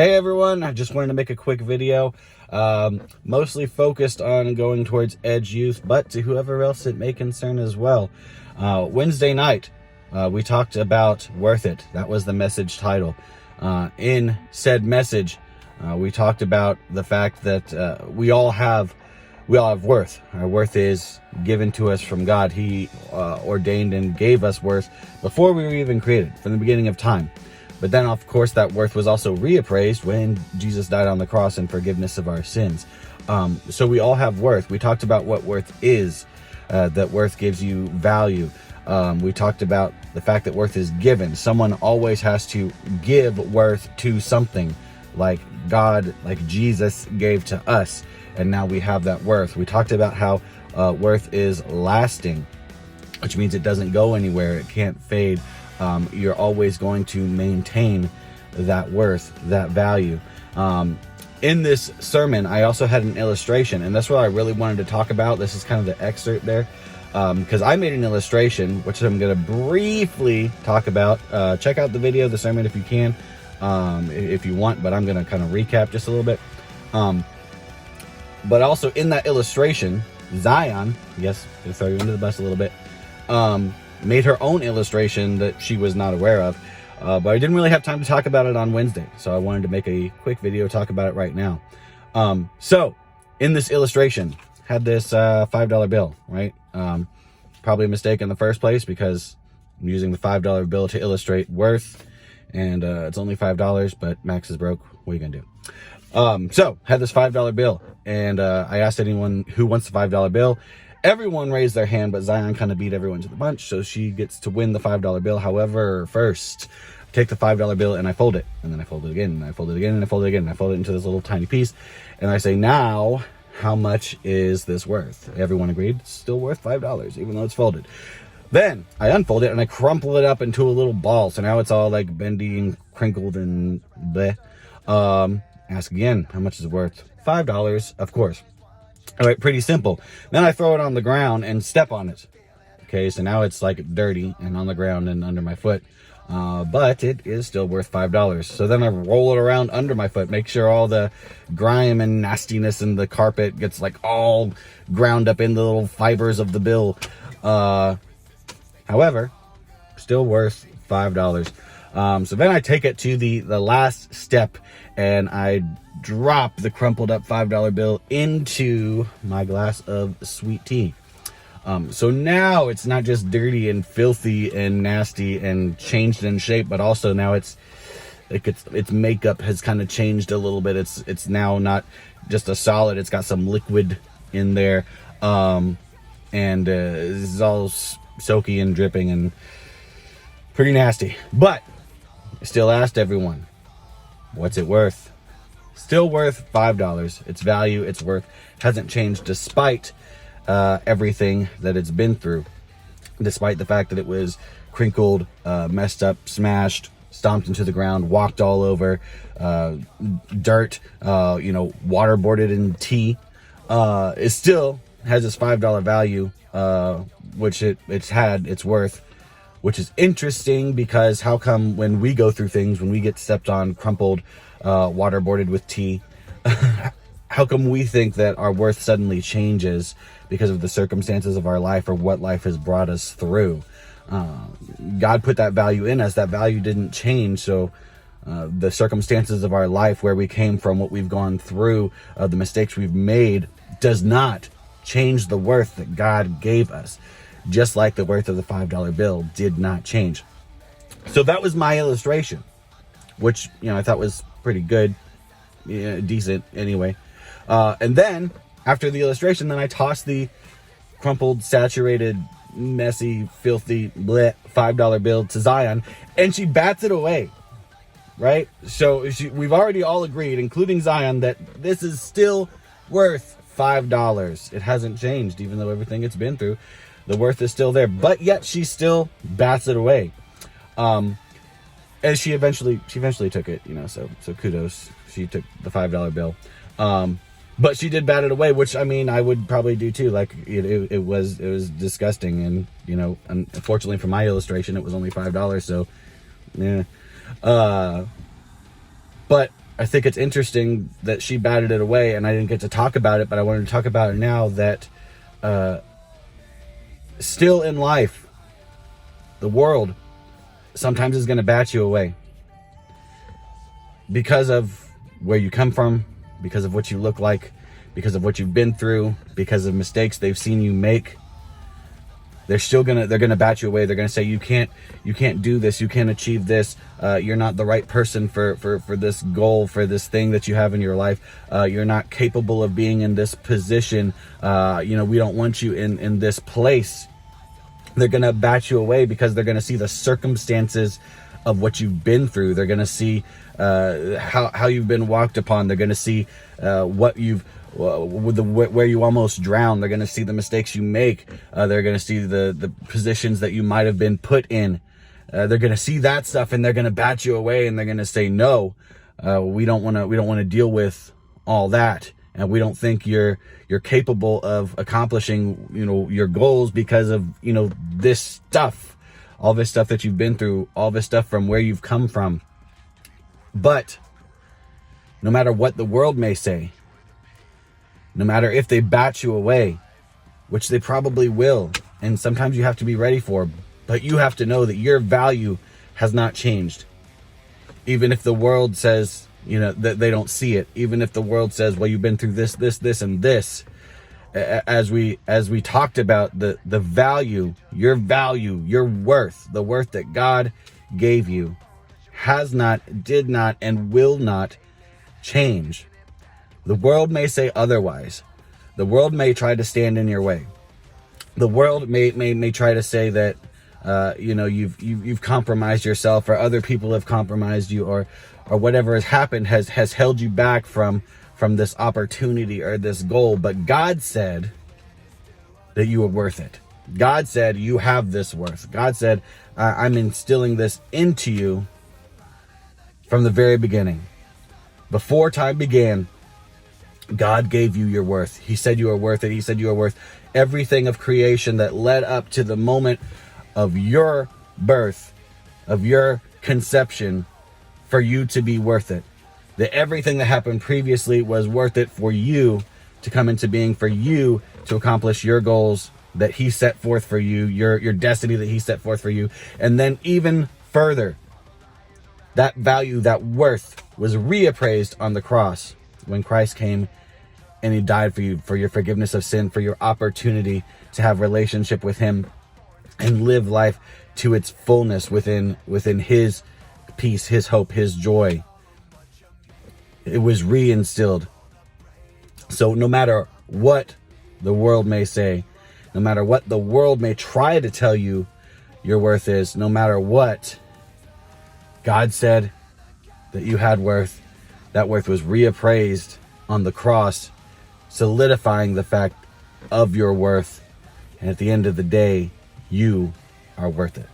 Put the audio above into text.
Hey everyone, I just wanted to make a quick video, mostly focused on going towards Edge Youth, but to whoever else it may concern as well. Wednesday night, we talked about Worth It. That was the message title. In said message, we talked about the fact that we all have worth. Our worth is given to us from God. He ordained and gave us worth before we were even created, from the beginning of time. But then, of course, that worth was also reappraised when Jesus died on the cross in forgiveness of our sins. So we all have worth. We talked about what worth is, that worth gives you value. We talked about the fact that worth is given. Someone always has to give worth to something, like God, like Jesus gave to us. And now we have that worth. We talked about how worth is lasting, which means it doesn't go anywhere. It can't fade. You're always going to maintain that worth, that value. In this sermon, I also had an illustration, and that's what I really wanted to talk about. This is kind of the excerpt there, because I made an illustration, which I'm going to briefly talk about. Check out the video, the sermon, if you can, if you want, but I'm going to kind of recap just a little bit. But also in that illustration, Zion, yes, to throw you into the bus a little bit, made her own illustration that she was not aware of. But I didn't really have time to talk about it on Wednesday, so I wanted to make a quick video talk about it right now. So in this illustration, had this $5 bill, right? Probably a mistake in the first place because I'm using the $5 bill to illustrate worth, and it's only $5, but Max is broke. What are you gonna do? So had this $5 bill, and I asked anyone who wants the $5 bill. Everyone raised their hand, but Zion kind of beat everyone to the punch, so she gets to win the $5 bill. However, first, I take the $5 bill and I fold it, and then I fold it again, and I fold it again, and I fold it again, and I fold it into this little tiny piece, and I say, now, how much is this worth? Everyone agreed, it's still worth $5, even though it's folded. Then I unfold it and I crumple it up into a little ball, so now it's all like bendy and crinkled and bleh. Ask again, how much is it worth? $5, of course. All right, pretty simple. Then I throw it on the ground and step on it. Okay, so now it's like dirty and on the ground and under my foot. But it is still worth $5. So then I roll it around under my foot, make sure all the grime and nastiness in the carpet gets like all ground up in the little fibers of the bill. However, still worth $5. So then I take it to the last step, and I drop the crumpled up $5 bill into my glass of sweet tea. So now it's not just dirty and filthy and nasty and changed in shape, but also now its makeup has kind of changed a little bit. It's now not just a solid, it's got some liquid in there, and it's all soaky and dripping and pretty nasty. But I still asked everyone, what's it worth? Still worth $5. Its value, its worth hasn't changed despite everything that it's been through. Despite the fact that it was crinkled, messed up, smashed, stomped into the ground, walked all over, dirt, waterboarded in tea. It still has its $5 value, which it's had its worth. Which is interesting, because how come when we go through things, when we get stepped on, crumpled, waterboarded with tea, how come we think that our worth suddenly changes because of the circumstances of our life or what life has brought us through? God put that value in us. That value didn't change. So the circumstances of our life, where we came from, what we've gone through, the mistakes we've made, does not change the worth that God gave us. Just like the worth of the $5 bill did not change. So that was my illustration, which, I thought was pretty good, decent anyway. And then after the illustration, then I tossed the crumpled, saturated, messy, filthy, bleh, $5 bill to Zion, and she bats it away. Right? So we've already all agreed, including Zion, that this is still worth $5. It hasn't changed, even though everything it's been through. The worth is still there, but yet she still bats it away. And she eventually took it, so kudos. She took the $5 bill. But she did bat it away, which, I would probably do too. Like, it was disgusting. And, unfortunately for my illustration, it was only $5. So, yeah. But I think it's interesting that she batted it away, and I didn't get to talk about it, but I wanted to talk about it now, that still in life, the world sometimes is going to bat you away because of where you come from, because of what you look like, because of what you've been through, because of mistakes they've seen you make. They're gonna bat you away. They're gonna say you can't do this, you can't achieve this, you're not the right person for this goal, for this thing that you have in your life, you're not capable of being in this position, we don't want you in this place. They're gonna bat you away because they're gonna see the circumstances of what you've been through. They're gonna see how you've been walked upon. They're gonna see what you've where you almost drowned. They're going to see the mistakes you make. They're going to see the positions that you might have been put in. They're going to see that stuff, and they're going to bat you away, and they're going to say, no, we don't want to deal with all that. And we don't think you're capable of accomplishing, your goals because of, this stuff, all this stuff that you've been through, all this stuff from where you've come from. But no matter what the world may say, no matter if they bat you away, which they probably will, and sometimes you have to be ready for, but you have to know that your value has not changed. Even if the world says, that they don't see it, even if the world says, well, you've been through this, and this, as we talked about, the value, your worth, the worth that God gave you has not, did not, and will not change. The world may say otherwise. The world may try to stand in your way. The world may try to say that you've compromised yourself, or other people have compromised you, or whatever has happened has held you back from this opportunity or this goal. But God said that you are worth it. God said you have this worth. God said, I'm instilling this into you from the very beginning. Before time began, God gave you your worth. He said you are worth it. He said you are worth everything of creation that led up to the moment of your birth, of your conception, for you to be worth it. That everything that happened previously was worth it for you to come into being, for you to accomplish your goals that He set forth for you, your destiny that He set forth for you. And then even further, that value, that worth was reappraised on the cross when Christ came and He died for you, for your forgiveness of sin, for your opportunity to have relationship with Him and live life to its fullness within His peace, His hope, His joy. It was reinstilled. So no matter what the world may say, no matter what the world may try to tell you your worth is, no matter what, God said that you had worth. That worth was reappraised on the cross, solidifying the fact of your worth. And at the end of the day, you are worth it.